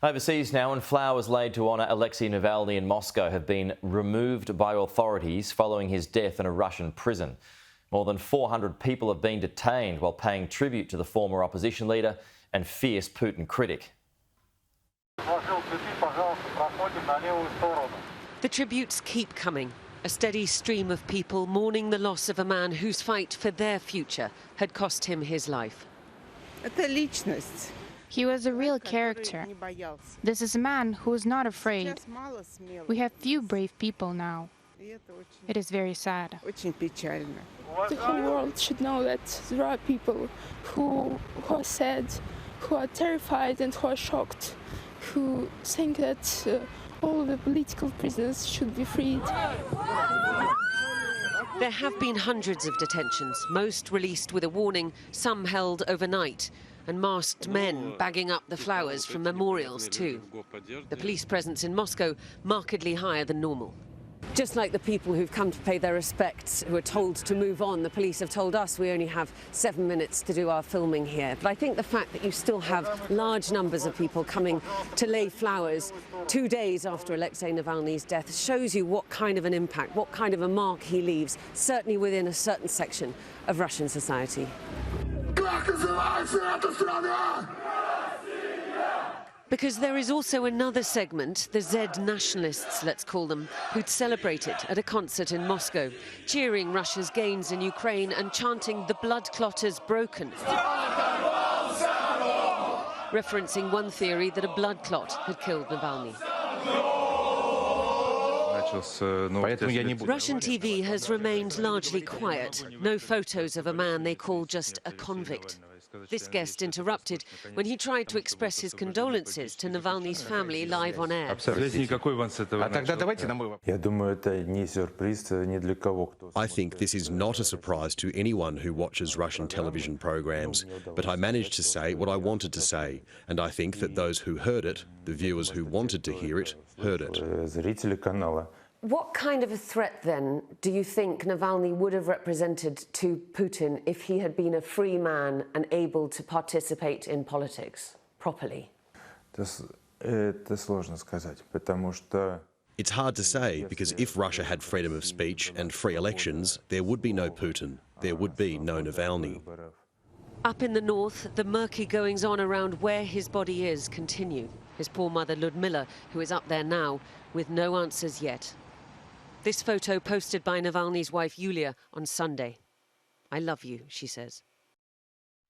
Overseas now, and flowers laid to honour Alexei Navalny in Moscow have been removed by authorities following his death in a Russian prison. More than 400 people have been detained while paying tribute to the former opposition leader and fierce Putin critic. The tributes keep coming. A steady stream of people mourning the loss of a man whose fight for their future had cost him his life. He was a real character. This is a man who is not afraid. We have few brave people now. It is very sad. The whole world should know that there are people who are sad, who are terrified and who are shocked, who think that all the political prisoners should be freed. There have been hundreds of detentions, most released with a warning, some held overnight, and masked men bagging up the flowers from memorials too. The police presence in Moscow markedly higher than normal. Just like the people who've come to pay their respects, who are told to move on, the police have told us we only have 7 minutes to do our filming here. But I think the fact that you still have large numbers of people coming to lay flowers 2 days after Alexei Navalny's death shows you what kind of an impact, what kind of a mark he leaves, certainly within a certain section of Russian society. Because there is also another segment, the Z nationalists, let's call them, who'd celebrated at a concert in Moscow, cheering Russia's gains in Ukraine and chanting "the blood clot is broken," referencing one theory that a blood clot had killed Navalny. Russian TV has remained largely quiet. No photos of a man they call just a convict. This guest interrupted when he tried to express his condolences to Navalny's family live on air. I think this is not a surprise to anyone who watches Russian television programs, but I managed to say what I wanted to say, and I think that those who heard it, the viewers who wanted to hear it, heard it. What kind of a threat, then, do you think Navalny would have represented to Putin if he had been a free man and able to participate in politics properly? It's hard to say, because if Russia had freedom of speech and free elections, there would be no Putin, there would be no Navalny. Up in the north, the murky goings-on around where his body is continue. His poor mother, Ludmila, who is up there now, with no answers yet. This photo posted by Navalny's wife, Yulia, on Sunday. "I love you," she says.